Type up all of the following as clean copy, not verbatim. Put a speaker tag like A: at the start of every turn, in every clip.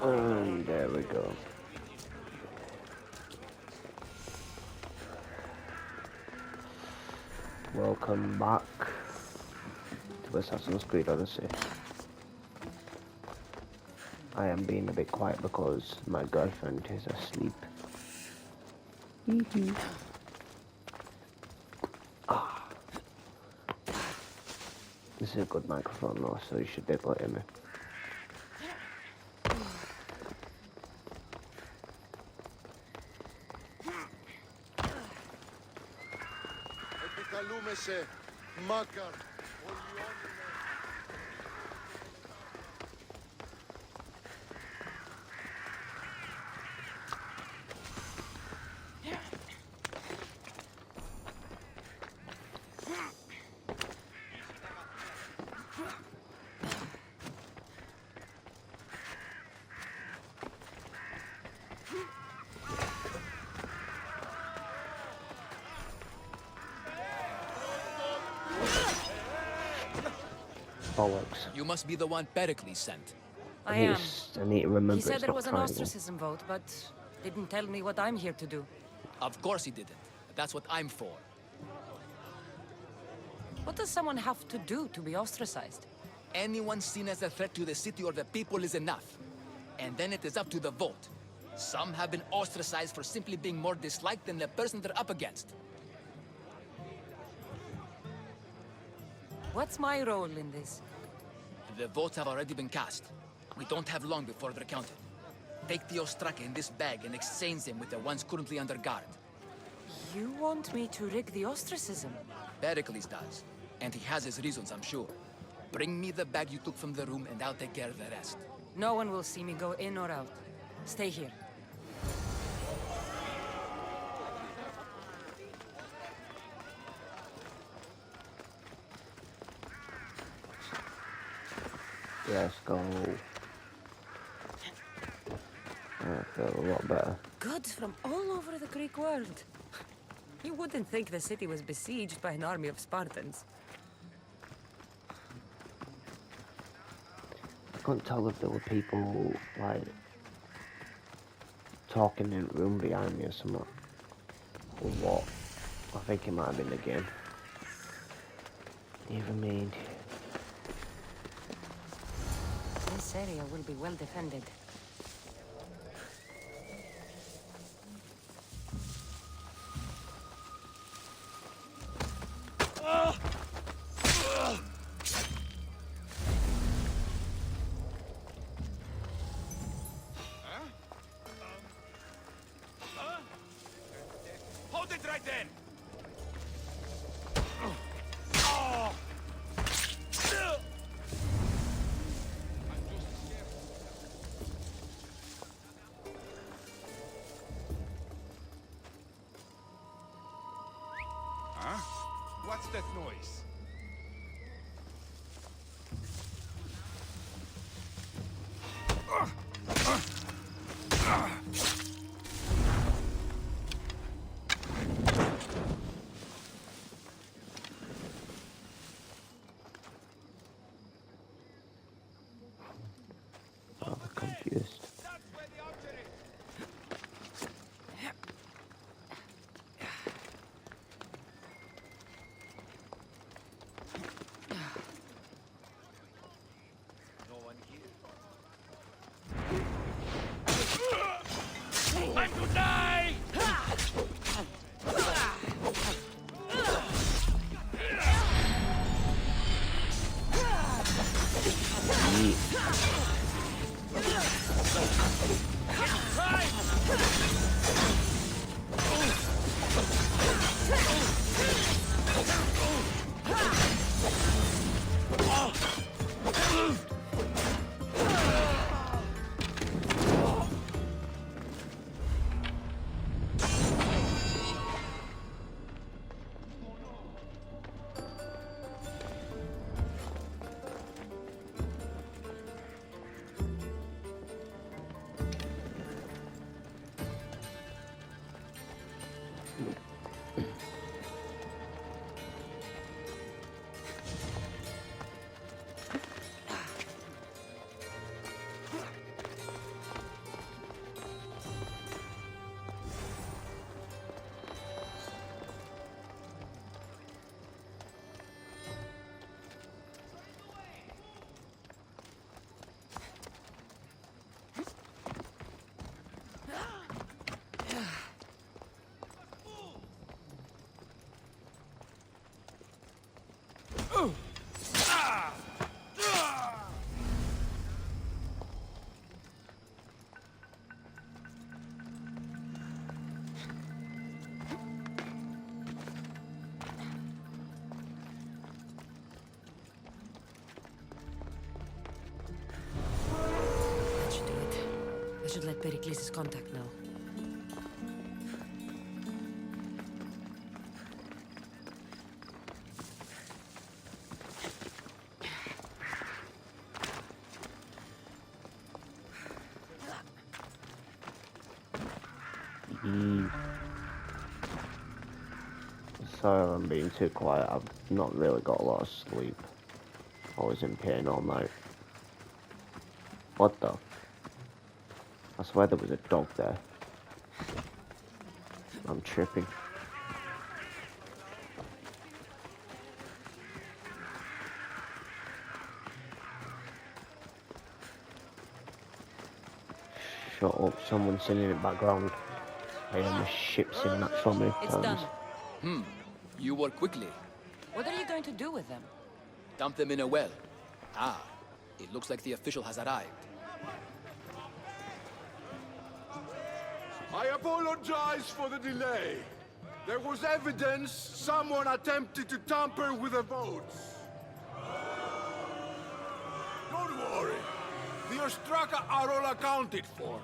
A: And there we go. Welcome back to Assassin's Creed Odyssey. I am being a bit quiet because my girlfriend is asleep. This is a good microphone though, so you should be able to hear me.
B: You must be the one Pericles sent.
C: I am.
A: I need to remember.
C: He said there was an ostracism vote, but didn't tell me what I'm here to do.
B: Of course he didn't. That's what I'm for.
C: What does someone have to do to be ostracized?
B: Anyone seen as a threat to the city or the people is enough. And then it is up to the vote. Some have been ostracized for simply being more disliked than the person they're up against.
C: What's my role in this?
B: The votes have already been cast. We don't have long before they're counted. Take the Ostraka in this bag and exchange them with the ones currently under guard.
C: You want me to rig the ostracism?
B: Pericles does. And he has his reasons, I'm sure. Bring me the bag you took from the room and I'll take care of the rest.
C: No one will see me go in or out. Stay here.
A: Let's go. I feel a lot better.
C: Goods from all over the Greek world. You wouldn't think the city was besieged by an army of Spartans.
A: I couldn't tell if there were people, like, talking in the room behind me or something. Or what. I think it might have been the game. Never mind.
C: This area will be well defended.
B: Hold it right then!
D: What's that noise?
A: I'm confused.
B: Time to die!
C: should let Pericles' contact know.
A: Sorry I'm being too quiet. I've not really got a lot of sleep. I was in pain all night. What the? I swear there was a dog there. I'm tripping. Shut up, someone's singing in the background. I hear my ship sing that so many
C: It's
A: times.
C: done.
B: You work quickly.
C: What are you going to do with them?
B: Dump them in a well. Ah, it looks like the official has arrived.
D: I apologize for the delay. There was evidence someone attempted to tamper with the votes. Don't worry. The Ostraka are all accounted for.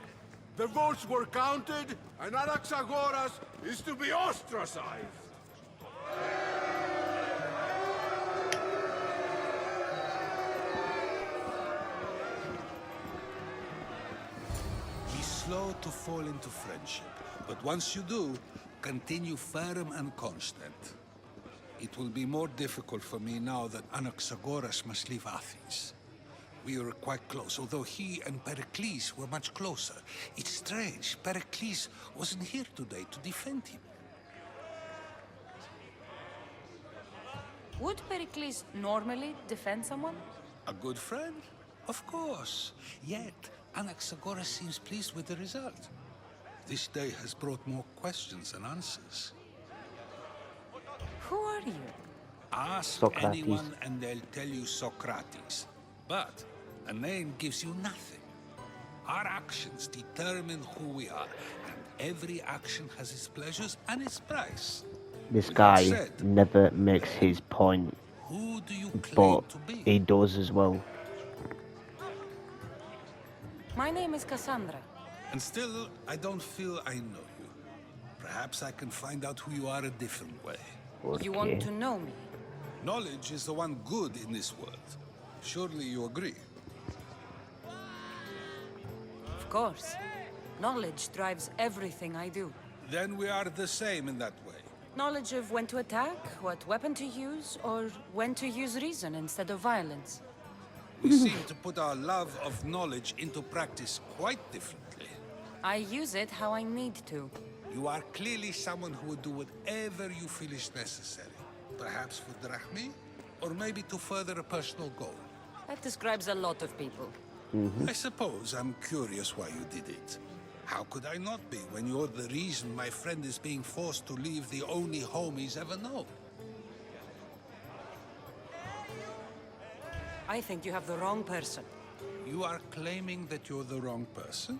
D: The votes were counted, and Anaxagoras is to be ostracized.
E: Be slow to fall into friendship, but once you do, continue firm and constant. It will be more difficult for me now that Anaxagoras must leave Athens. We were quite close, although he and Pericles were much closer. It's strange, Pericles wasn't here today to defend him.
C: Would Pericles normally defend someone?
E: A good friend? Of course. Yet, Anaxagoras seems pleased with the result. This day has brought more questions than answers.
C: Who are you?
E: Ask
A: Socrates.
E: anyone and they'll tell you Socrates. But a name gives you nothing. Our actions determine who we are, and every action has its pleasures and its price.
A: This
E: With
A: guy
E: that said,
A: never makes his point,
E: who do you claim
A: but
E: to be?
A: he does as well.
C: My name is Cassandra.
E: And still, I don't feel I know you. Perhaps I can find out who you are a different way.
C: You
A: Okay.
C: want to know me?
E: Knowledge is the one good in this world. Surely you agree?
C: Of course. Knowledge drives everything I do.
E: Then we are the same in that way.
C: Knowledge of when to attack, what weapon to use, or when to use reason instead of violence.
E: We seem to put our love of knowledge into practice quite differently.
C: I use it how I need to.
E: You are clearly someone who would do whatever you feel is necessary. Perhaps for drachmi, or maybe to further a personal goal.
C: That describes a lot of people.
E: I suppose I'm curious why you did it. How could I not be when you're the reason my friend is being forced to leave the only home he's ever known?
C: I think you have the wrong person.
E: You are claiming that you're the wrong person?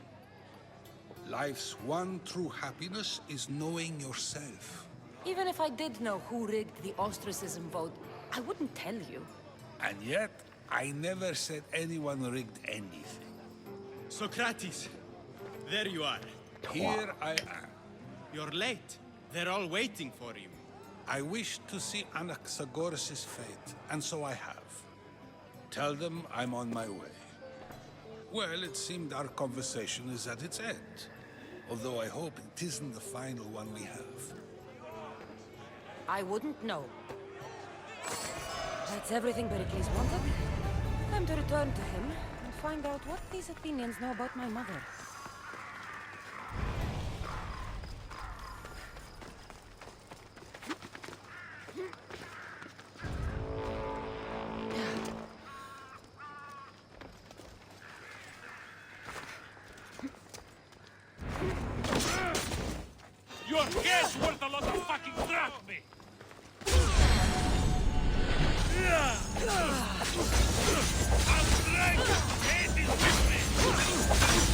E: Life's one true happiness is knowing yourself.
C: Even if I did know who rigged the ostracism vote, I wouldn't tell you.
E: And yet, I never said anyone rigged anything.
F: Socrates, there you are.
E: Here I am.
F: You're late. They're all waiting for you.
E: I wish to see Anaxagoras' fate, and so I have. Tell them I'm on my way. Well, it seemed our conversation is at its end. Although I hope it isn't the final one we have.
C: I wouldn't know. That's everything Pericles wanted. Time to return to him and find out what these Athenians know about my mother.
F: Your guess worth a lot of fucking drachmi! I'll strike! Hate is with me!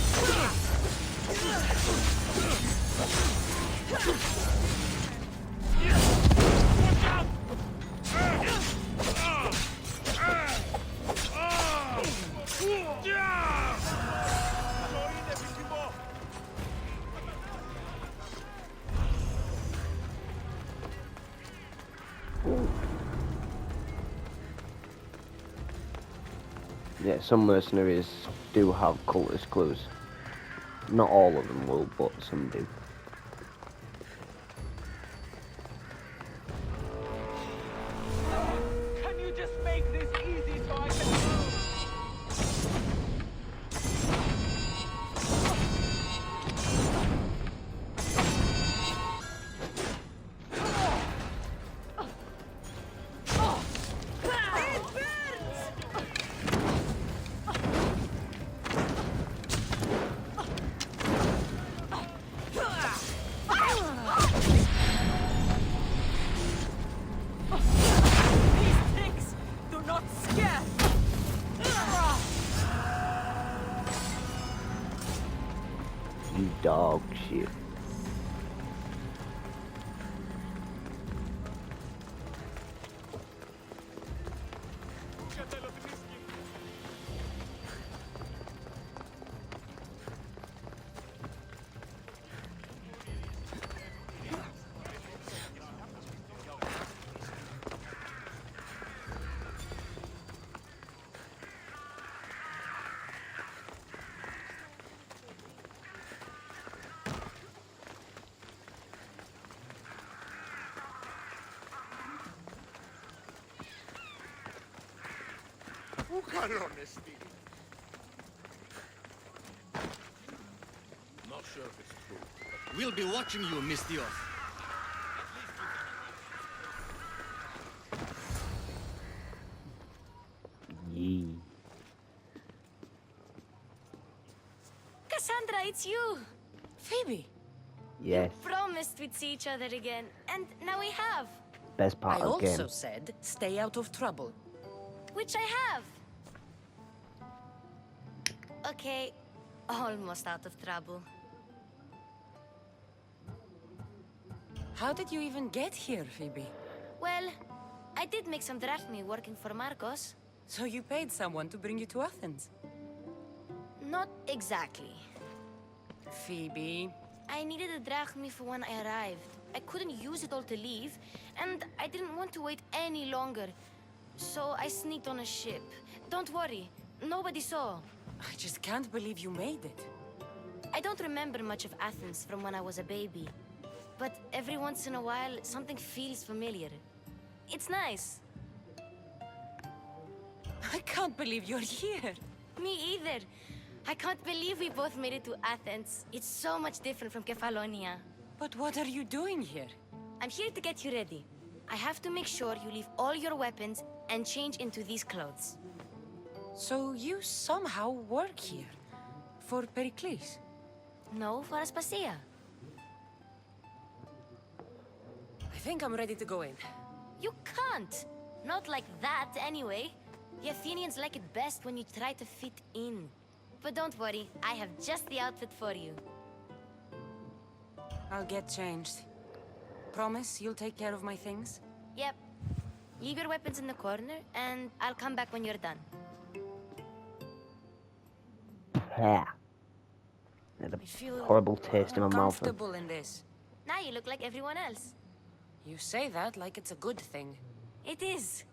F: Watch out!
A: Yeah, some mercenaries do have cultist clues. Not all of them will, but some do.
F: Can you just make this easy so I can...
C: These things do not scare!
A: You dog shit.
D: Honesty. Not sure if it's true.
B: We'll be watching you, Mistios.
A: Yee.
G: Cassandra, it's you!
C: Phoebe!
A: Yes.
G: Promised we'd see each other again, and now we have.
A: Best part
C: I
A: of the game.
C: also said, stay out of trouble.
G: Which I have. Okay, almost out of trouble.
C: How did you even get here, Phoebe?
G: Well, I did make some drachmi working for Marcos.
C: So you paid someone to bring you to Athens?
G: Not exactly.
C: Phoebe...
G: I needed a drachmi for when I arrived. I couldn't use it all to leave, and I didn't want to wait any longer. So I sneaked on a ship. Don't worry, nobody saw.
C: I just can't believe you made it.
G: I don't remember much of Athens from when I was a baby. But every once in a while, something feels familiar. It's nice.
C: I can't believe you're here.
G: Me either. I can't believe we both made it to Athens. It's so much different from Kefalonia.
C: But what are you doing here?
G: I'm here to get you ready. I have to make sure you leave all your weapons and change into these clothes.
C: So you somehow work here? For Pericles?
G: No, for Aspasia.
C: I think I'm ready to go in.
G: You can't! Not like that, anyway. The Athenians like it best when you try to fit in. But don't worry, I have just the outfit for you.
C: I'll get changed. Promise you'll take care of my things?
G: Yep. Leave your weapons in the corner, and I'll come back when you're done.
A: Yeah. Had
C: I feel
A: a horrible taste in my mouth.
C: uncomfortable in this.
G: Now you look like everyone else.
C: You say that like it's a good thing.
G: It is.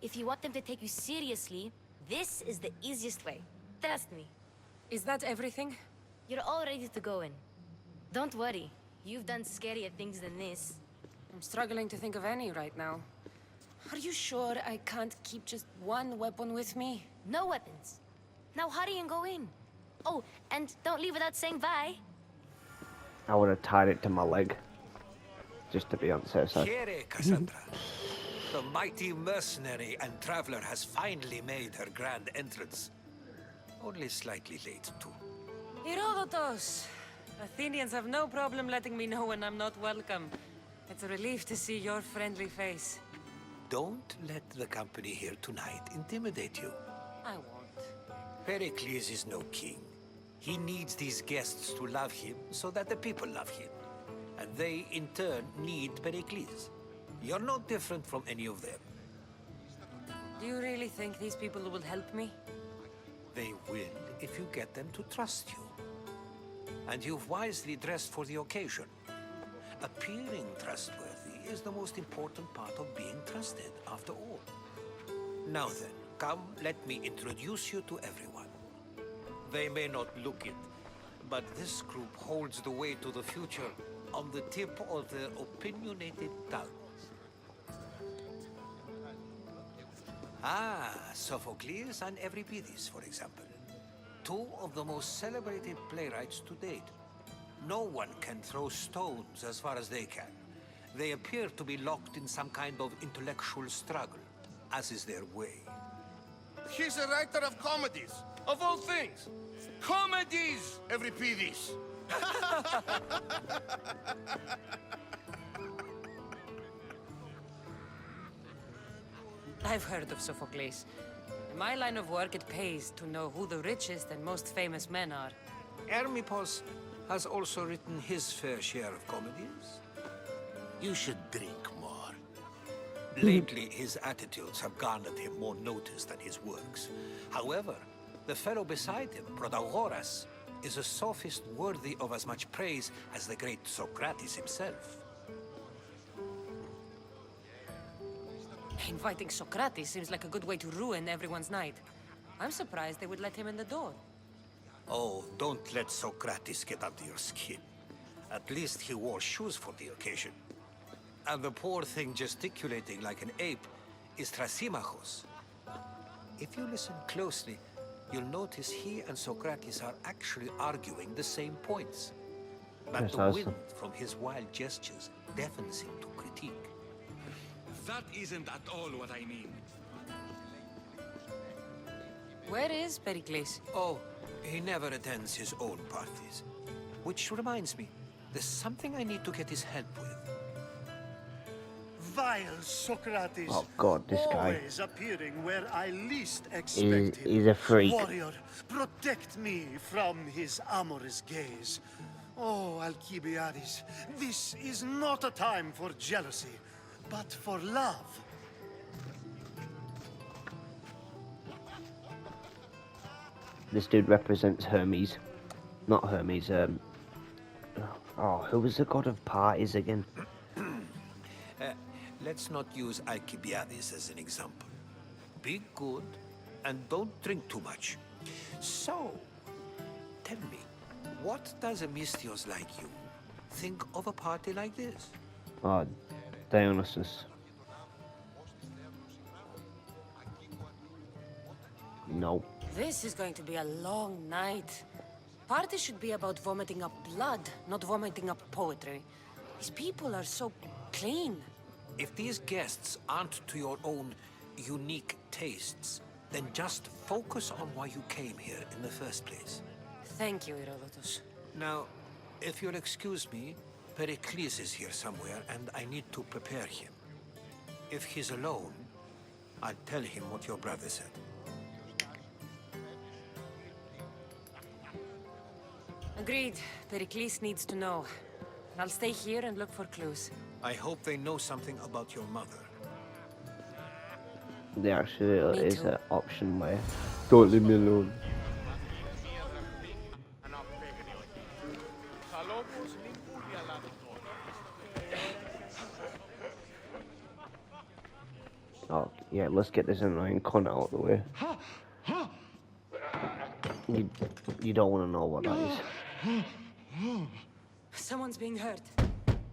G: If you want them to take you seriously, this is the easiest way. Trust me.
C: Is that everything?
G: You're all ready to go in. Don't worry. You've done scarier things than this.
C: I'm struggling to think of any right now. Are you sure I can't keep just one weapon with me?
G: No weapons. Now hurry and go in. Oh, and don't leave without saying bye.
A: I would have tied it to my leg. Just to be on the safe side.
E: Here, Cassandra. The mighty mercenary and traveler has finally made her grand entrance. Only slightly late, too.
C: Herodotus! Athenians have no problem letting me know when I'm not welcome. It's a relief to see your friendly face.
E: Don't let the company here tonight intimidate you.
C: I won't.
E: Pericles is no king. He needs these guests to love him so that the people love him. And they, in turn, need Pericles. You're no different from any of them.
C: Do you really think these people will help me?
E: They will if you get them to trust you. And you've wisely dressed for the occasion. Appearing trustworthy is the most important part of being trusted, after all. Now then,
H: Come, let me introduce you to everyone. They may not look it, but this group holds the way to the future on the tip of their opinionated tongues. Ah, Sophocles and Euripides, for example. Two of the most celebrated playwrights to date. No one can throw stones as far as they can. They appear to be locked in some kind of intellectual struggle, as is their way.
D: He's a writer of comedies, of all things. Comedies, Euripides.
C: I've heard of Sophocles. In my line of work, it pays to know who the richest and most famous men are.
H: Hermippos has also written his fair share of comedies. You should drink more. Lately, his attitudes have garnered him more notice than his works. However, the fellow beside him, Protagoras, is a sophist worthy of as much praise as the great Socrates himself.
C: Inviting Socrates seems like a good way to ruin everyone's night. I'm surprised they would let him in the door.
H: Oh, don't let Socrates get under your skin. At least he wore shoes for the occasion. And the poor thing gesticulating like an ape is Thrasymachos. If you listen closely, you'll notice he and Socrates are actually arguing the same points. But the wind from his wild gestures deafens him to critique.
F: That isn't at all what I mean.
C: Where is Pericles?
H: Oh, he never attends his own parties. Which reminds me, there's something I need to get his help with.
I: Vile Socrates.
A: Oh god, this guy.
I: Always appearing where I least expect him.
A: He's a freak.
I: Warrior, protect me from his amorous gaze. Oh, Alcibiades, this is not a time for jealousy, but for love.
A: This dude represents Hermes. Not Hermes, oh, who was the god of parties again?
H: Let's not use Alcibiades as an example. Be good, and don't drink too much. So, tell me, what does a Mystios like you think of a party like this?
A: Oh, Dionysus. No.
C: This is going to be a long night. Party should be about vomiting up blood, not vomiting up poetry. These people are so clean.
H: If these guests aren't to your own unique tastes, then just focus on why you came here in the first place.
C: Thank you, Herodotus.
H: Now, if you'll excuse me, Pericles is here somewhere, and I need to prepare him. If he's alone, I'll tell him what your brother said.
C: Agreed. Pericles needs to know. I'll stay here and look for clues.
H: I hope they know something about your mother.
A: There actually is an option where don't leave me alone. Oh, yeah, let's get this annoying cunt out of the way. You don't want to know what that is.
C: Someone's being hurt.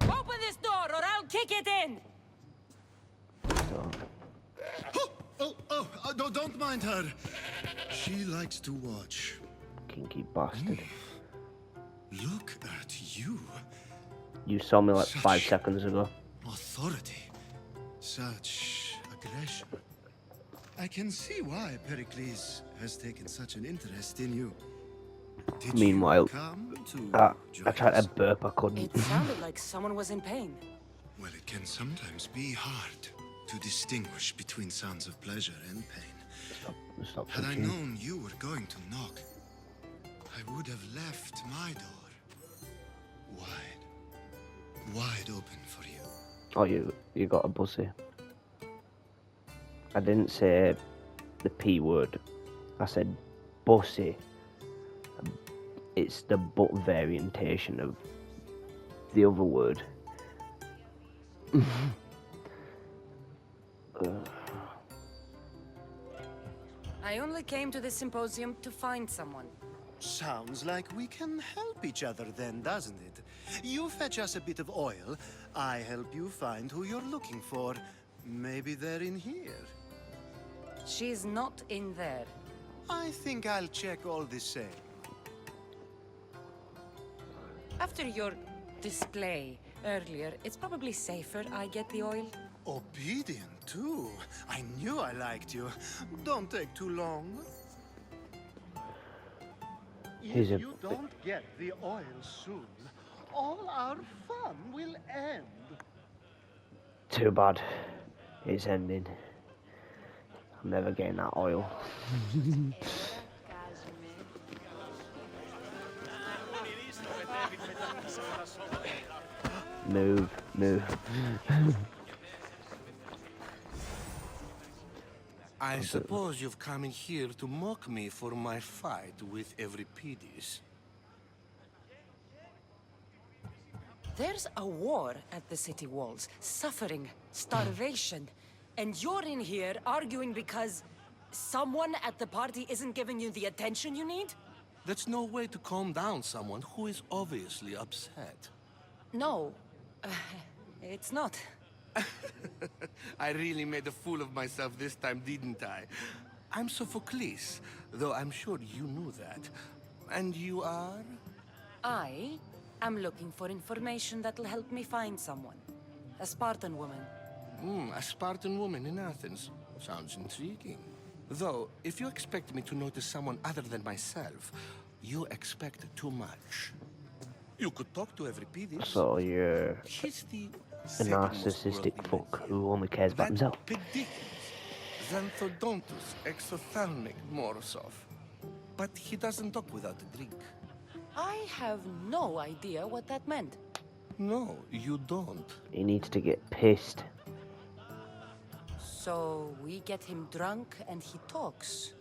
C: Open this door or I'll kick it in!
I: Don't mind her. She likes to watch.
A: Kinky bastard.
I: Look at you.
A: You saw me like 5 seconds ago.
I: Authority. Such aggression. I can see why Pericles has taken such an interest in you. Did
A: Meanwhile,
I: you come to
A: I tried to burp, I couldn't.
C: It sounded like someone was in pain.
I: Well, it can sometimes be hard to distinguish between sounds of pleasure and pain.
A: Stop
I: Had I
A: touching.
I: known you were going to knock, I would have left my door wide open for you.
A: Oh, you got a bussy. I didn't say the P word. I said bussy. It's the but variation of the other word.
C: I only came to this symposium to find someone.
I: Sounds like we can help each other then, doesn't it? You fetch us a bit of oil, I help you find who you're looking for. Maybe they're in here.
C: She's not in there.
I: I think I'll check all the same.
C: After your display earlier, it's probably safer I get the oil.
I: Obedient, too. I knew I liked you. Don't take too long.
A: He's
I: If
A: a
I: you don't get the oil soon, all our fun will end.
A: Too bad. It's ending. I'm never getting that oil. Move, move.
H: I suppose you've come in here to mock me for my fight with Euripides.
C: There's a war at the city walls, suffering, starvation, and you're in here arguing because someone at the party isn't giving you the attention you need?
H: That's no way to calm down someone who is obviously upset.
C: No, it's not.
H: I really made a fool of myself this time, didn't I? I'm Sophocles, though I'm sure you knew that. And you are?
C: I am looking for information that'll help me find someone. A Spartan woman.
H: A Spartan woman in Athens. Sounds intriguing. Though, if you expect me to notice someone other than myself, you expect too much. You could talk to Euripides.
A: So you're
H: He's the
A: a narcissistic fuck who only cares about himself.
H: Xanthodontus exophthalmic Morosov. But he doesn't talk without a drink.
C: I have no idea what that meant.
H: No, you don't.
A: He needs to get pissed.
C: So we get him drunk and he talks.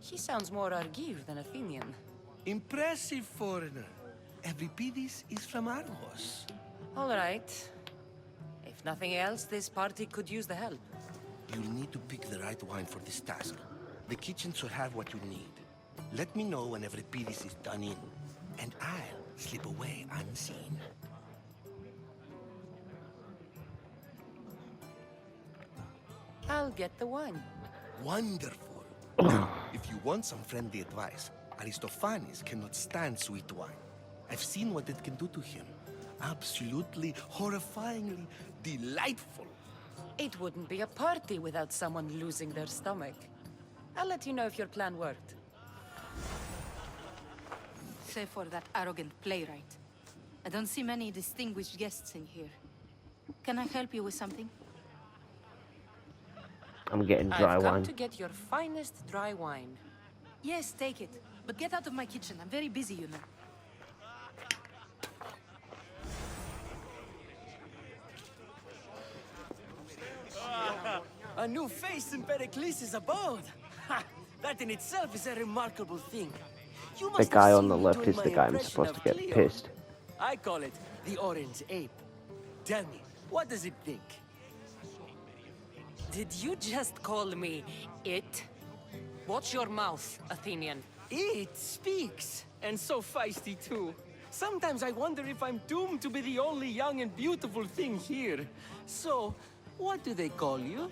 C: He sounds more Argive than Athenian.
H: Impressive foreigner. Euripides is from Argos.
C: All right. If nothing else, this party could use the help.
H: You'll need to pick the right wine for this task. The kitchen should have what you need. Let me know when Euripides is done in, and I'll slip away unseen.
C: I'll get the wine.
H: Wonderful. Now, if you want some friendly advice, Aristophanes cannot stand sweet wine. I've seen what it can do to him. Absolutely, horrifyingly delightful.
C: It wouldn't be a party without someone losing their stomach. I'll let you know if your plan worked.
J: Save for that arrogant playwright. I don't see many distinguished guests in here. Can I help you with something?
A: I'm getting dry
C: I've come
A: wine.
C: to get your finest dry wine.
J: Yes, take it. But get out of my kitchen. I'm very busy, you know.
K: A new face in Pericles' abode! Ha! That in itself is a remarkable thing. You
A: The
K: must
A: guy
K: have
A: on the
K: seen me
A: left
K: doing
A: is the
K: my
A: guy I'm
K: impression
A: supposed to
K: of
A: get
K: Cleo.
A: pissed.
K: I call it the orange ape. Tell me, what does it think?
C: Did you just call me it? Watch your mouth, Athenian.
K: It speaks, and so feisty too. Sometimes I wonder if I'm doomed to be the only young and beautiful thing here. So, what do they call you?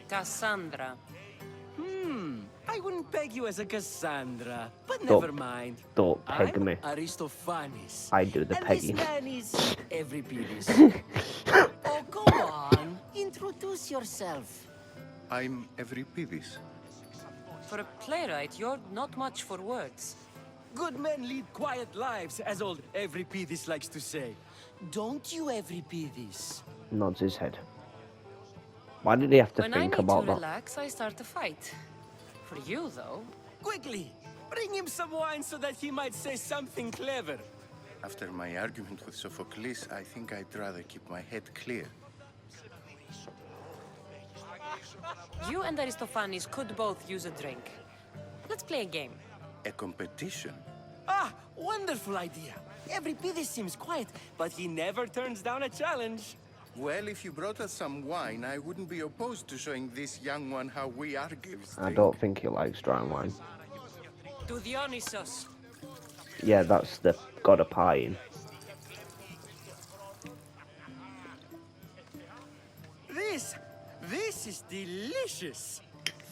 C: Cassandra.
K: I wouldn't peg you as a Cassandra, but
A: Don't-
K: never mind.
A: Don't peg
K: I'm
A: me.
K: Aristophanes.
A: I do the
K: and
A: pegging.
K: this man is Euripides. Oh, go on. Introduce yourself.
L: I'm Euripides.
C: For a playwright, you're not much for words.
K: Good men lead quiet lives, as old Euripides likes to say. Don't you, Euripides?
A: Nods his head. Why did he have to
C: When I
A: think
C: need
A: about
C: to
A: that?
C: relax, I start a fight. For you, though,
K: Quickly, bring him some wine so that he might say something clever.
L: After my argument with Sophocles, I think I'd rather keep my head clear.
C: you and Aristophanes could both use a drink. Let's play a game.
L: A competition?
K: Ah, wonderful idea. Euripides seems quiet, but he never turns down a challenge.
L: Well, if you brought us some wine, I wouldn't be opposed to showing this young one how we Argives
A: I
L: drink.
A: don't think he likes dry wine.
C: To Dionysos.
A: Yeah, that's the god of pieing.
K: This is delicious.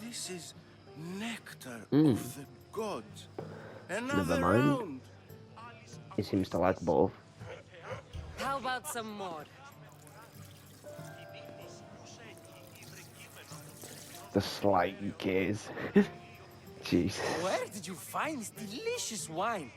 L: This is nectar
A: Mm.
L: of the gods.
A: Never
L: Another
A: mind.
L: round.
A: He seems to like both.
C: How about some more?
A: The slight gaze. Jesus.
K: Where did you find this delicious wine?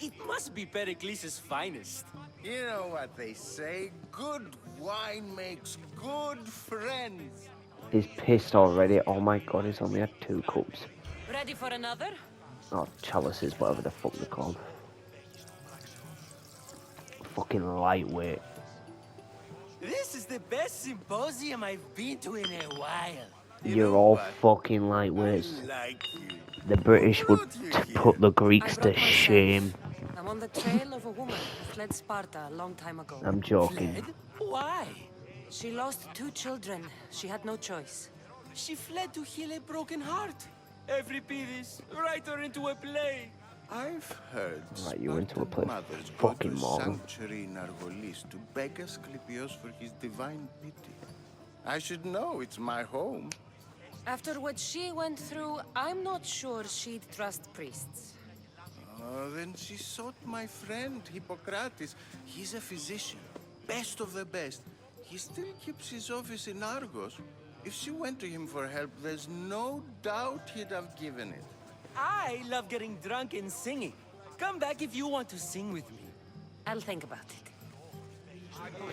K: It must be Pericles' finest.
L: You know what they say, good wine makes good friends.
A: He's pissed already. Oh my god, he's only had 2 cups.
C: Ready for another?
A: Oh, chalices, whatever the fuck they're called. Fucking lightweight.
K: This is the best symposium I've been to in a while.
A: You're all fucking lightweights.
L: Like you.
A: The British would put the Greeks
C: I
A: to
C: brought myself.
A: shame.
C: I'm on the trail of a woman who fled Sparta a long time ago.
A: I'm joking.
K: Fled? Why?
C: She lost 2 children. She had no choice.
K: She fled to heal a broken heart. Euripides, write her into a play.
L: I've heard
A: Right, you went to a
L: Spartan
A: place.
L: mothers go to
A: Fucking
L: a
A: moron.
L: sanctuary in Argolis to beg Asclepios for his divine pity. I should know, it's my home.
C: After what she went through, I'm not sure she'd trust priests.
L: Then she sought my friend, Hippocrates. He's a physician, best of the best. He still keeps his office in Argos. If she went to him for help, there's no doubt he'd have given it.
K: I love getting drunk and singing. Come back if you want to sing with me.
C: I'll think about it.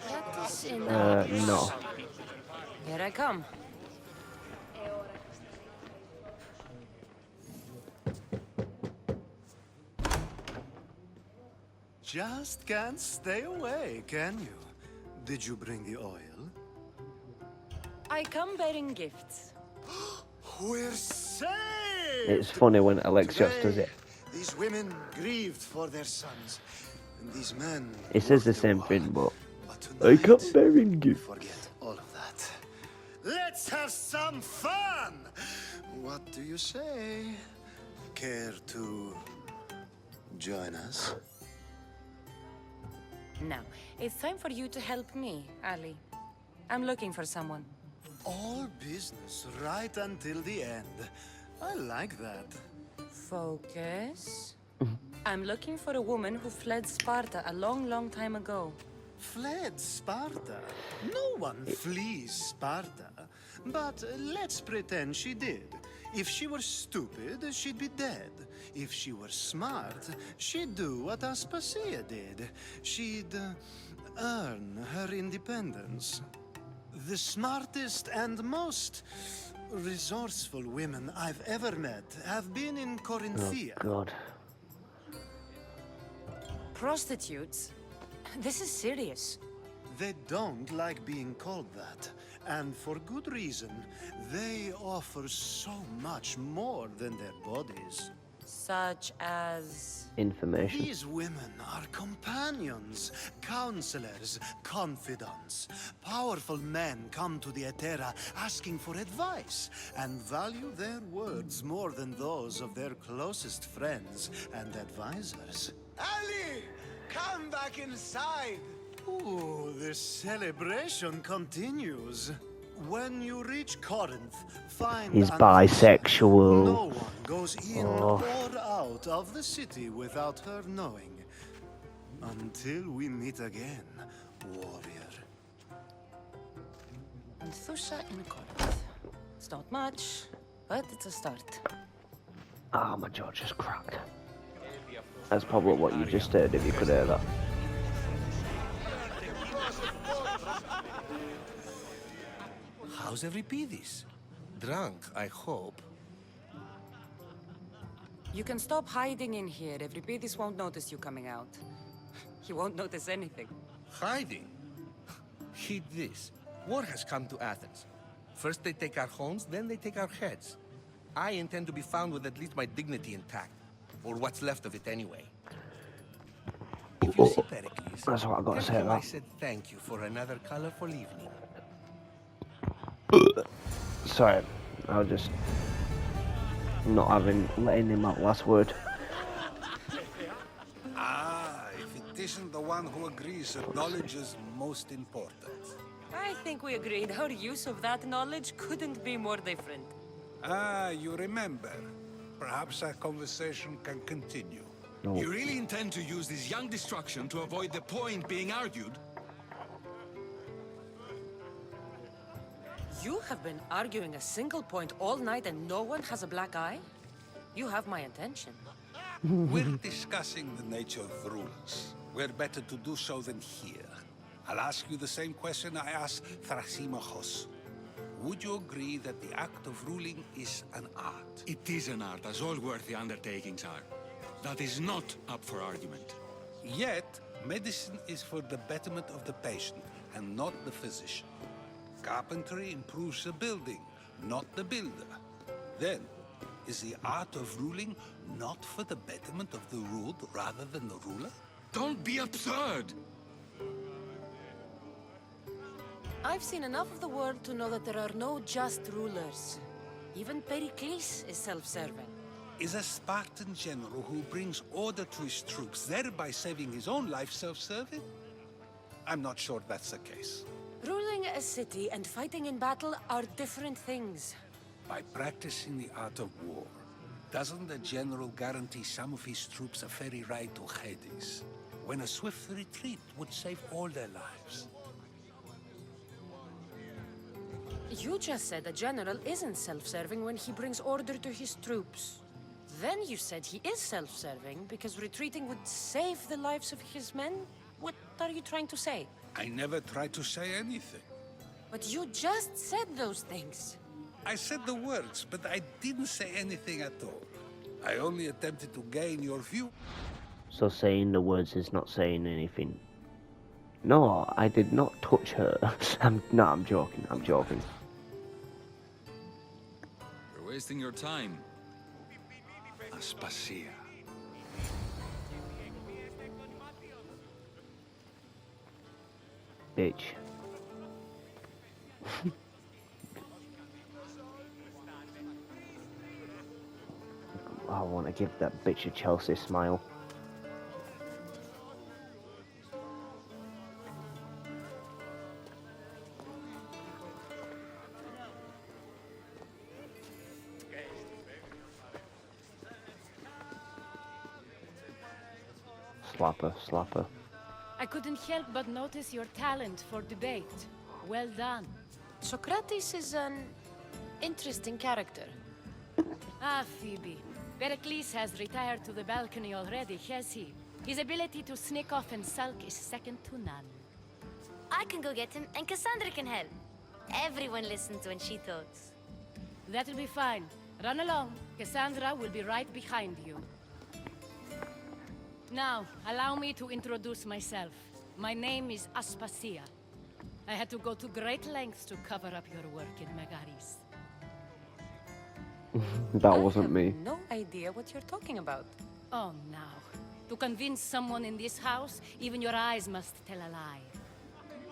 G: That is in
A: No.
C: Here I come.
I: Just can't stay away, can you? Did you bring the oil?
C: I come bearing gifts.
I: We're saved!
A: It's funny when Alexios does
I: Today,
A: it.
I: These women grieved for their sons, and these men.
A: He says the
I: worked
A: same
I: war.
A: thing, but
I: But
A: I
I: tonight,
A: come bearing gifts.
I: forget all of that. Let's have some fun! What do you say? Care to join us?
C: Now, it's time for you to help me, Ali. I'm looking for someone.
I: All business right until the end. I like that.
C: Focus. I'm looking for a woman who fled Sparta a long, long time ago.
I: Fled Sparta? No one flees Sparta. But let's pretend she did. If she were stupid, she'd be dead. If she were smart, she'd do what Aspasia did. She'd earn her independence. The smartest and most resourceful women I've ever met have been in
A: Oh
I: Corinthia.
A: god.
C: Prostitutes? This is serious.
I: They don't like being called that, and for good reason. They offer so much more than their bodies.
C: Such as...
A: Information.
I: These women are companions, counselors, confidants. Powerful men come to the Etera asking for advice and value their words more than those of their closest friends and advisors.
D: Ali! Come back inside!
I: Ooh, the celebration continues. When you reach Corinth, find
A: He's
I: an
A: bisexual.
I: No one goes in
A: Oh.
I: or out of the city without her knowing. Until we meet again, warrior.
C: Anthusha in Corinth. It's not much, but it's a start.
A: Ah, my jaw just cracked. That's probably what you just heard if you could hear that.
H: How's Euripides? Drunk, I hope.
C: You can stop hiding in here. Euripides won't notice you coming out. He won't notice anything.
H: Hiding? Heed this. War has come to Athens. First they take our homes, then they take our heads. I intend to be found with at least my dignity intact. Or what's left of it anyway. If you see Pericles,
A: That's what I gotta
H: tell
A: say
H: him I
A: about.
H: said thank you for another colorful evening.
A: Sorry, I was just not letting him out last word.
E: Ah, if it isn't the one who agrees that knowledge is most important.
C: I think we agreed our use of that knowledge couldn't be more different.
E: Ah, you remember. Perhaps our conversation can continue.
A: No.
D: You really intend to use this young destruction to avoid the point being argued?
C: You have been arguing a single point all night and no one has a black eye? You have my attention.
E: We're discussing the nature of rulers. Where better to do so than here? I'll ask you the same question I asked Thrasymachos. Would you agree that the act of ruling is an art?
D: It is an art, as all worthy undertakings are. That is not up for argument.
E: Yet, medicine is for the betterment of the patient, and not the physician. Carpentry improves the building, not the builder. Then, is the art of ruling not for the betterment of the ruled rather than the ruler?
D: Don't be absurd!
C: I've seen enough of the world to know that there are no just rulers. Even Pericles is self-serving.
E: Is a Spartan general who brings order to his troops, thereby saving his own life, self-serving? I'm not sure that's the case.
C: Ruling a city and fighting in battle are different things.
E: By practicing the art of war, doesn't the general guarantee some of his troops a ferry ride to Hades, when a swift retreat would save all their lives?
C: You just said a general isn't self-serving when he brings order to his troops. Then you said he is self-serving because retreating would save the lives of his men? What are you trying to say?
E: I never tried to say anything.
C: But you just said those things.
E: I said the words, but I didn't say anything at all. I only attempted to gain your view.
A: So saying the words is not saying anything. No, I did not touch her. I'm joking, I'm joking.
D: You're wasting your time. Aspasia.
A: Bitch. I want to give that bitch a Chelsea smile. Slapper, slapper.
J: I couldn't help but notice your talent for debate. Well done.
C: Socrates is an interesting character.
J: Ah, Phoebe. Pericles has retired to the balcony already, has he? His ability to sneak off and sulk is second to none.
G: I can go get him, and Cassandra can help. Everyone listens when she talks.
J: That'll be fine. Run along. Cassandra will be right behind you. Now, allow me to introduce myself. My name is Aspasia. I had to go to great lengths to cover up your work in Megaris.
A: That wasn't me.
C: I have no idea what you're talking about.
J: Oh, now. To convince someone in this house, even your eyes must tell a lie.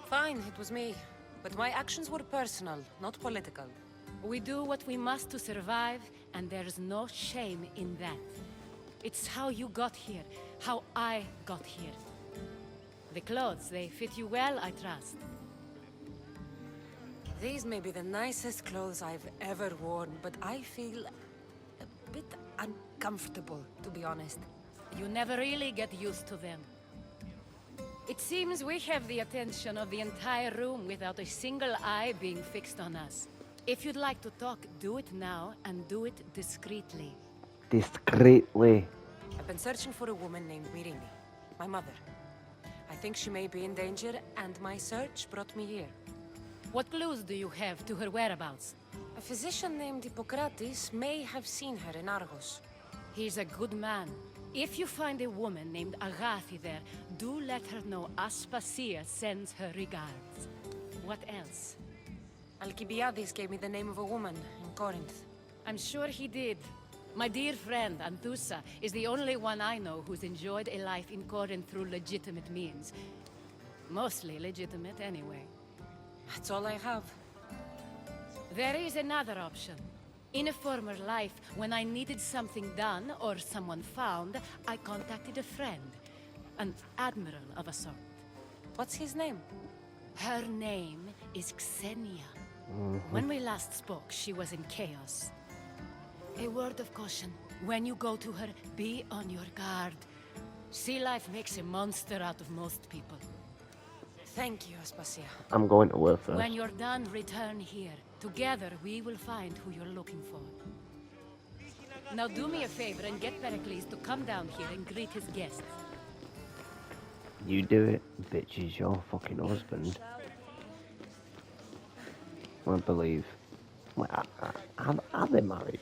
C: Fine, it was me. But my actions were personal, not political.
J: We do what we must to survive, and there's no shame in that. It's how you got here, how I got here. The clothes, they fit you well, I trust.
C: These may be the nicest clothes I've ever worn, but I feel a bit uncomfortable, to be honest.
J: You never really get used to them. It seems we have the attention of the entire room without a single eye being fixed on us. If you'd like to talk, do it now, and do it discreetly.
A: Discreetly.
C: I've been searching for a woman named Mirini, my mother. I think she may be in danger, and my search brought me here.
J: What clues do you have to her whereabouts?
C: A physician named Hippocrates may have seen her in Argos.
J: He's a good man. If you find a woman named Agathi there, do let her know Aspasia sends her regards. What else?
C: Alcibiades gave me the name of a woman in Corinth.
J: I'm sure he did. My dear friend, Anthusa, is the only one I know who's enjoyed a life in Corinth through legitimate means. Mostly legitimate, anyway.
C: That's all I have.
J: There is another option. In a former life, when I needed something done or someone found, I contacted a friend. An admiral of a sort.
C: What's his name?
J: Her name is Xenia. When we last spoke, she was in chaos. A word of caution. When you go to her, be on your guard. Sea life makes a monster out of most people.
C: Thank you, Aspasia.
A: I'm going to work first.
J: When you're done, return here. Together, we will find who you're looking for. Now do me a favor and get Pericles to come down here and greet his guests.
A: You do it, bitch is your fucking husband. I don't believe. Wait, are they married?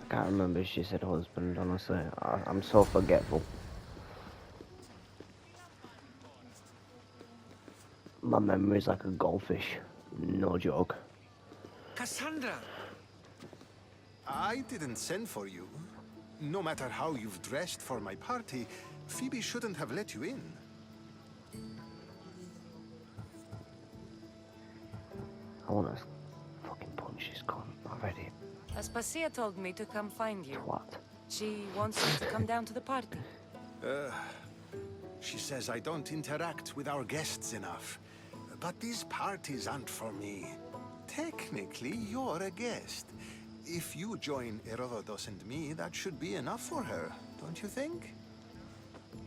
A: I can't remember if she said husband, honestly. I'm so forgetful. My memory's like a goldfish. No joke.
H: Cassandra!
I: I didn't send for you. No matter how you've dressed for my party, Phoebe shouldn't have let you in.
A: I wanna fucking punch this cunt already.
C: Aspasia told me to come find you.
A: What?
C: She wants you to come down to the party.
I: She says I don't interact with our guests enough. But these parties aren't for me. Technically, you're a guest. If you join Herodotus and me, that should be enough for her, don't you think?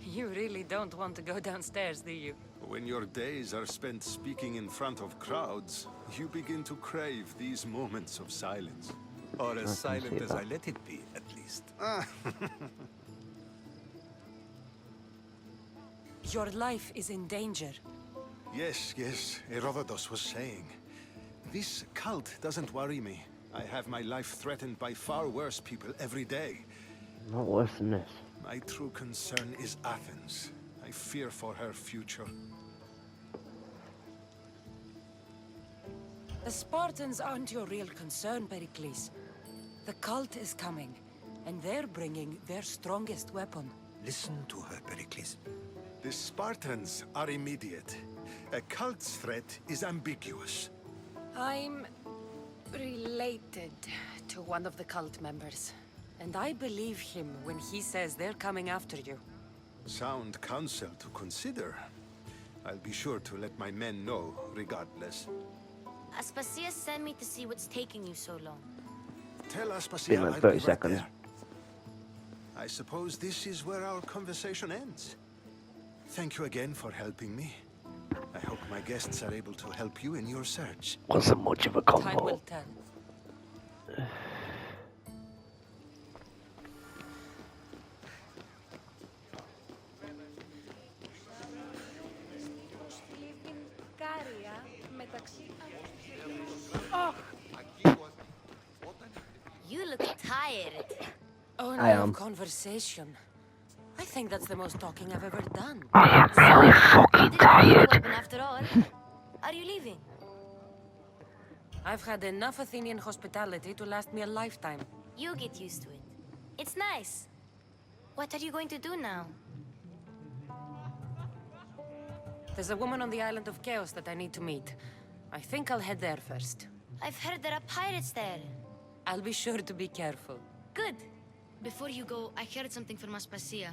C: You really don't want to go downstairs, do you?
I: When your days are spent speaking in front of crowds, you begin to crave these moments of silence.
H: Or as
A: see
H: silent as
A: that.
H: I let it be, at least.
C: Your life is in danger.
I: Yes, Herodotus was saying. This cult doesn't worry me. I have my life threatened by far worse people every day.
A: Not worse than this.
I: My true concern is Athens. I fear for her future.
C: The Spartans aren't your real concern, Pericles. The cult is coming, and they're bringing their strongest weapon.
H: Listen to her, Pericles.
I: The Spartans are immediate. A cult's threat is ambiguous.
C: I'm related to one of the cult members, and I believe him when he says they're coming after you.
I: Sound counsel to consider. I'll be sure to let my men know, regardless.
G: Aspasia sent me to see what's taking you so long.
I: Tell Aspasia
A: Been like
I: I'll
A: 30
I: be right
A: seconds.
I: there. I suppose this is where our conversation ends. Thank you again for helping me. I hope my guests are able to help you in your search.
A: Wasn't much of a
C: Time
A: combo.
C: will tell.
G: You look tired.
C: Oh,
A: I
C: no
A: am.
C: conversation. I think that's the most talking I've ever done.
A: I am really fucking
G: You didn't have a
A: tired.
G: weapon after all. Are you leaving?
C: I've had enough Athenian hospitality to last me a lifetime.
G: You get used to it. It's nice. What are you going to do now?
C: There's a woman on the island of Chaos that I need to meet. I think I'll head there first.
G: I've heard there are pirates there.
C: I'll be sure to be careful.
G: Good. Before you go, I heard something from Aspasia.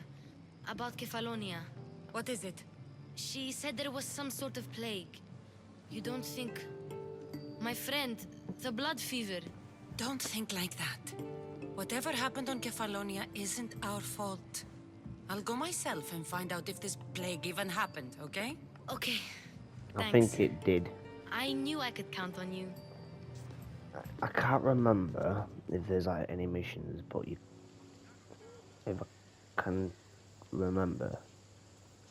G: About Kefalonia.
C: What is it?
G: She said there was some sort of plague. You don't think... My friend, the blood fever.
C: Don't think like that. Whatever happened on Kefalonia isn't our fault. I'll go myself and find out if this plague even happened, okay?
G: Okay.
A: I
G: Thanks.
A: think it did.
G: I knew I could count on you.
A: I can't remember if there's like any missions, but if I can remember,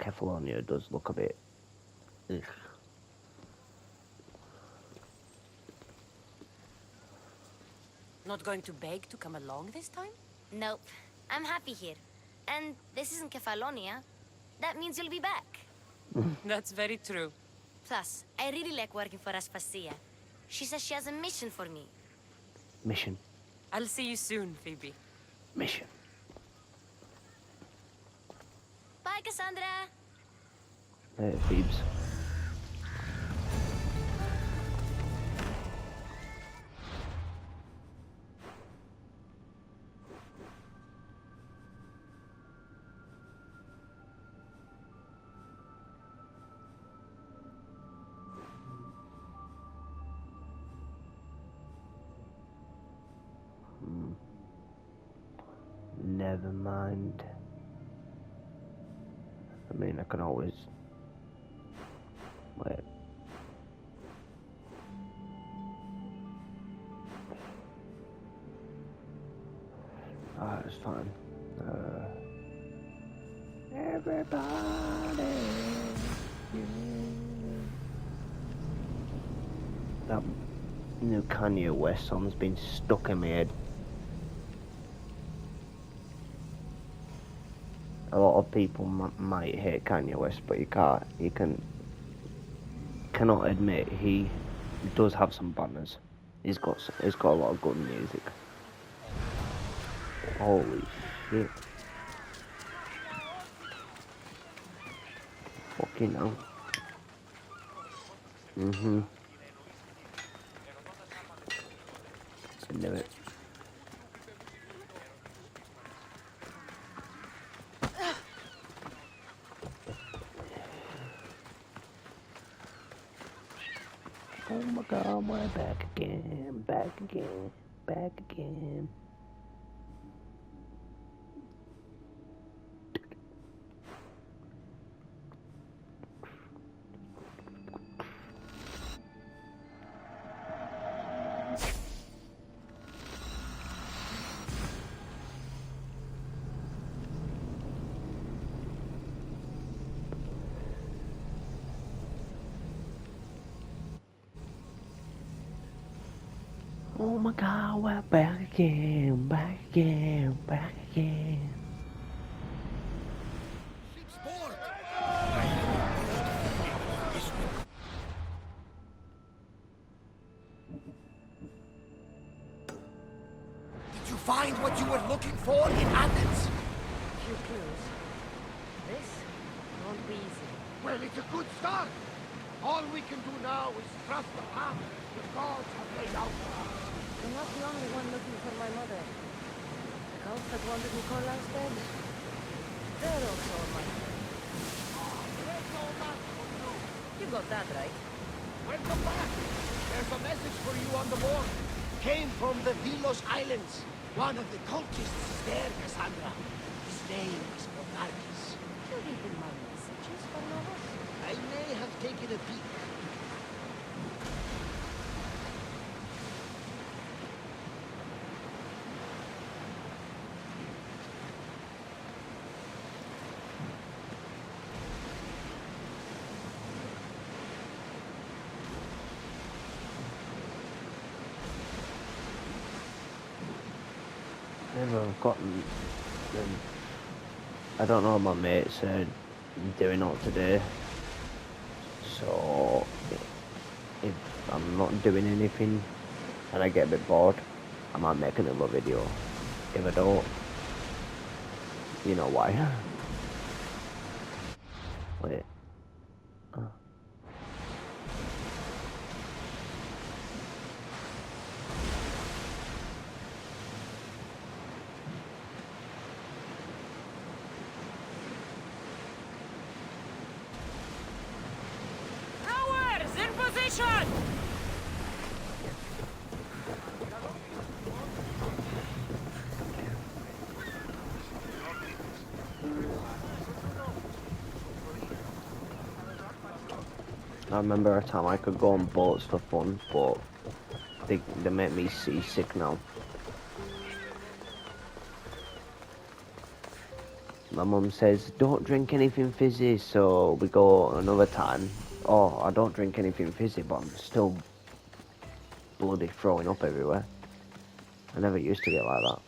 A: Kefalonia does look a bit. Ugh.
C: Not going to beg to come along this time?
G: Nope. I'm happy here. And this isn't Kefalonia. That means you'll be back.
C: That's very true.
G: Plus, I really like working for Aspasia. She says she has a mission for me.
A: Mission.
C: I'll see you soon, Phoebe.
A: Mission.
G: Bye, Cassandra.
A: Hey, Phoebes. Never mind. I mean, I can always... Wait. It's fine. Everybody. That new Kanye West song's been stuck in my head. A lot of people might hate Kanye West, but you cannot admit he does have some bangers. He's got a lot of good music. Holy shit! Fucking hell. I knew it. Oh my god, we're back again, back again, back again. Oh my god, we're back again, back again, back again.
B: Did you find what you were looking for in Athens?
C: Few clues. This won't be easy.
D: Well, it's a good start. All we can do now is trust the path the gods have laid out for us.
C: I'm not the only one looking for my mother. The cult that wanted Nicolaus dead. They're also on my trail. You got that right.
D: Welcome back. There's a message for you on the board. Came from the Vilos Islands. One of the cultists is there, Cassandra. His name is Monarchis.
C: You reading my messages for Novus?
D: I may have taken a peek.
A: Never gotten them. I don't know, my mate said doing it today. So if I'm not doing anything and I get a bit bored, I might make another video. If I don't, you know why. Wait.
C: Towers in position!
A: I remember a time I could go on boats for fun, but they make me seasick now. My mum says, don't drink anything fizzy, so we go another time. Oh, I don't drink anything fizzy, but I'm still bloody throwing up everywhere. I never used to get like that.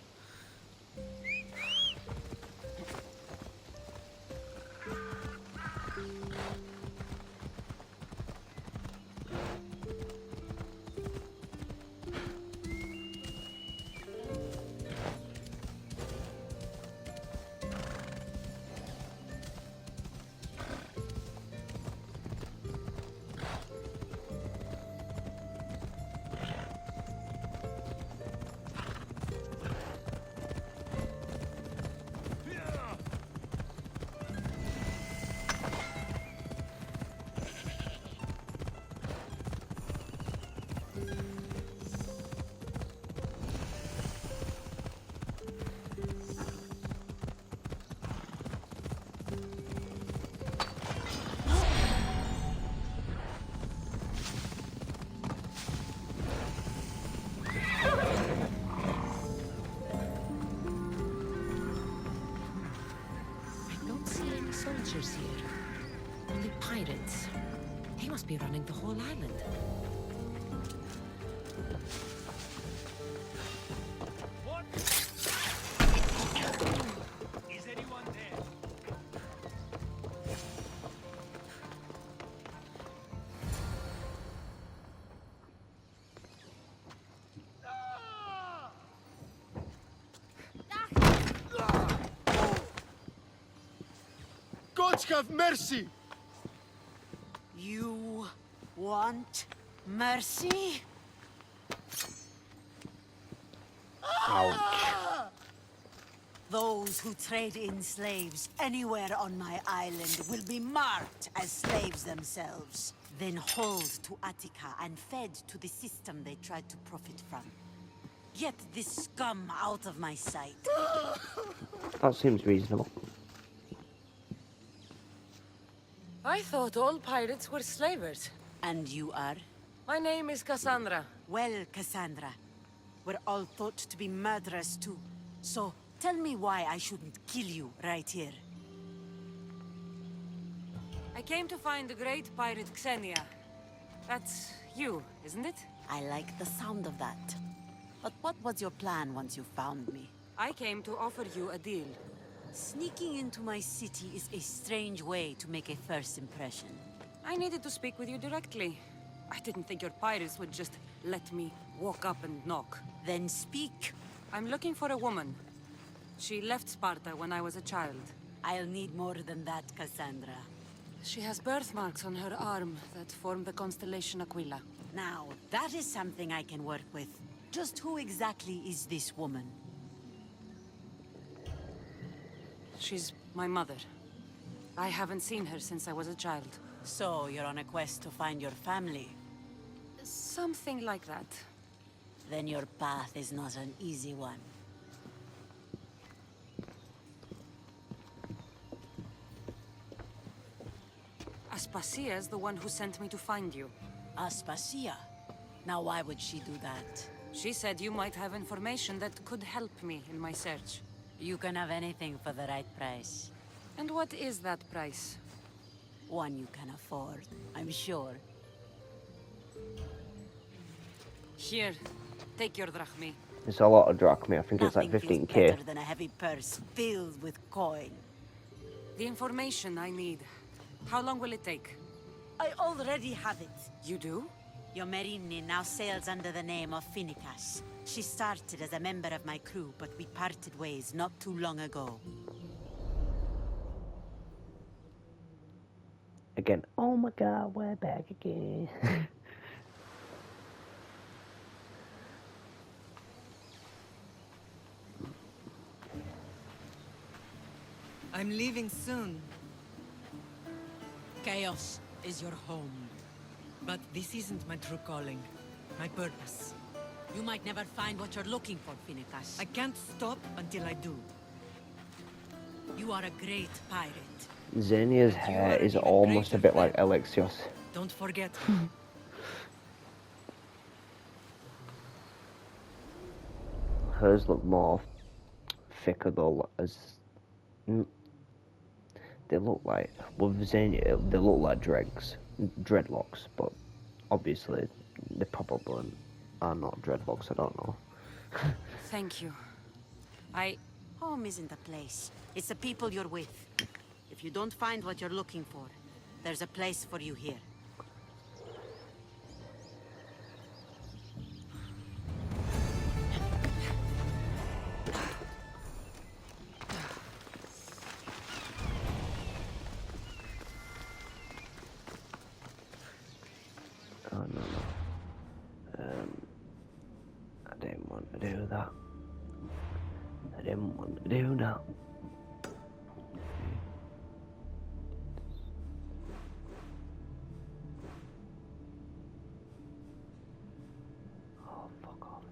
C: soldiers here. Only pirates. They must be running the whole island.
F: Is anyone there?
D: Gods have mercy!
M: You want mercy?
A: Ouch.
M: Those who trade in slaves anywhere on my island will be marked as slaves themselves, then hauled to Attica and fed to the system they tried to profit from. Get this scum out of my sight.
A: That seems reasonable.
C: I thought all pirates were slavers.
M: And you are?
C: My name is Cassandra.
M: Well, Cassandra, we're all thought to be murderers too. So, tell me why I shouldn't kill you right here.
C: I came to find the great pirate Xenia. That's you, isn't it?
M: I like the sound of that. But what was your plan once you found me?
C: I came to offer you a deal.
M: Sneaking into my city is a strange way to make a first impression.
C: I needed to speak with you directly. I didn't think your pirates would just let me walk up and knock.
M: Then speak.
C: I'm looking for a woman. She left Sparta when I was a child.
M: I'll need more than that, Cassandra.
C: She has birthmarks on her arm that form the constellation Aquila.
M: Now, that is something I can work with. Just who exactly is this woman?
C: She's my mother. I haven't seen her since I was a child.
M: So, you're on a quest to find your family?
C: Something like that.
M: Then your path is not an easy one.
C: Aspasia's the one who sent me to find you.
M: Aspasia? Now why would she do that?
C: She said you might have information that could help me in my search.
M: You can have anything for the right price.
C: And what is that price?
M: One you can afford, I'm sure.
C: Here, take your drachmi.
A: It's a lot of drachmi. I think it's
M: Nothing
A: like
M: feels
A: 15k.
M: better than a heavy purse filled with coin.
C: The information I need. How long will it take?
M: I already have it.
C: You do?
M: Yomerini now sails under the name of Finicas. She started as a member of my crew, but we parted ways not too long ago.
A: Again, oh my god, we're back again.
N: I'm leaving soon. Chaos is your home. But this isn't my true calling. My purpose.
M: You might never find what you're looking for, Finicas.
N: I can't stop until I do.
M: You are a great pirate.
A: Xenia's hair is almost a bit like Alexios.
N: Don't forget.
A: Hers look more thicker though, as they look like, with Xenia, they look like dreadlocks, but obviously they probably are not dreadlocks, I don't know.
C: Thank you.
M: Home isn't a place. It's the people you're with. If you don't find what you're looking for, there's a place for you here.
A: Oh no, I didn't want to do that. I didn't want to do that. Oh, fuck off.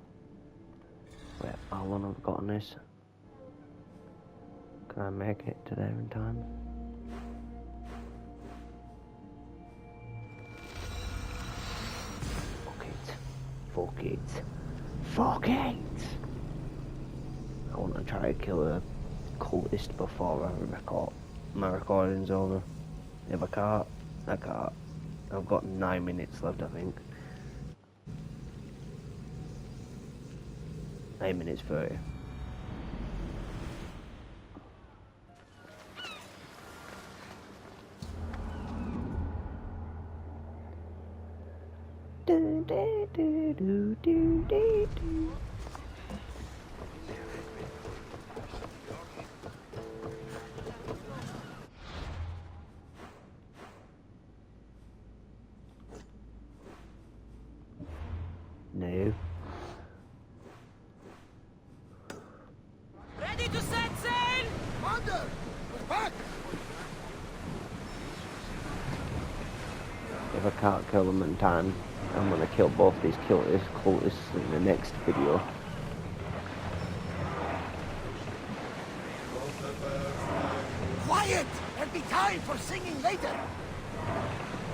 A: Wait, how long have I got on this? Can I make it to there in time? Fuck it. Fuck it! I want to try to kill a cultist before I record. my recording's over. If I can't, I can't. I've got 9 minutes left, I think. 9 minutes 30. Do, do, do, do, do, do, do. No.
C: Ready to set sail!
D: Commander! We're back!
A: If I can't kill them in time, I'm gonna kill both these cultists in the next video.
D: Quiet! There'll be time for singing later!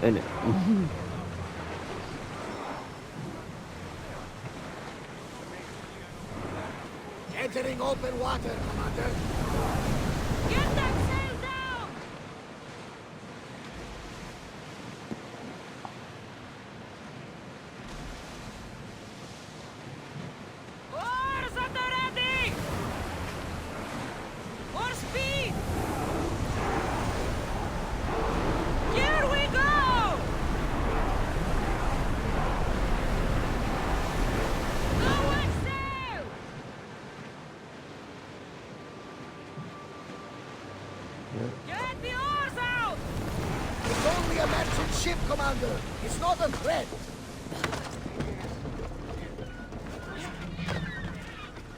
A: Innit?
D: Entering open water, Commander.
C: Get that sail down! Oars at the ready! More speed! Here we go! Go and sail! Get the oars out!
D: It's only a merchant ship, Commander. It's not a threat.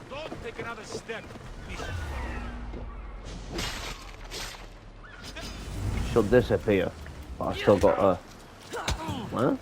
F: Don't take another step.
A: She'll disappear. But I still got her. Huh?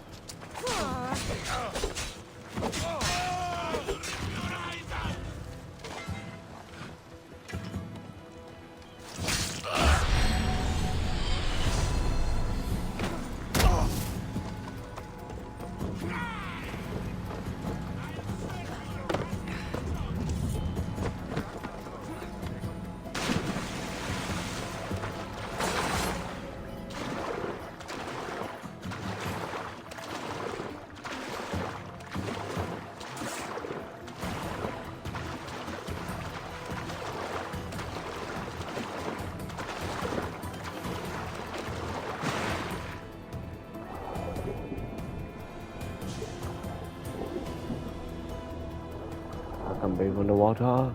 A: I can breathe underwater.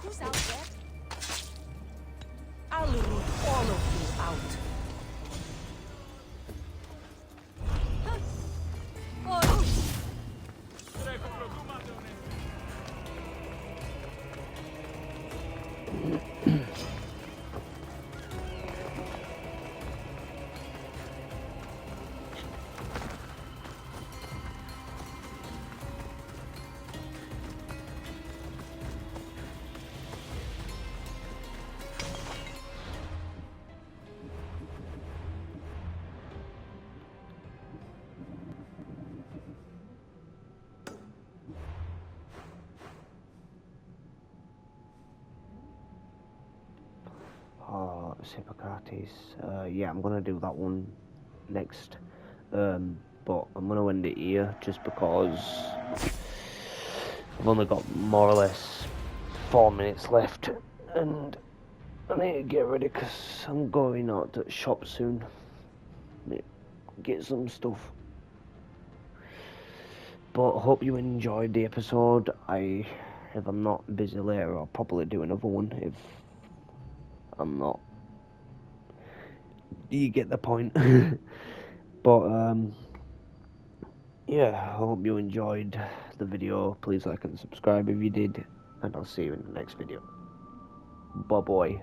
C: Who's out there? I'll root all of you out. Oh.
A: Hippocrates. Yeah, I'm gonna do that one next. But I'm gonna end it here just because I've only got more or less 4 minutes left, and I need to get ready because I'm going out to the shop soon. Get some stuff. But I hope you enjoyed the episode. If I'm not busy later, I'll probably do another one if I'm not. You get the point. But yeah, I hope you enjoyed the video. Please like and subscribe if you did, and I'll see you in the next video. Bye bye.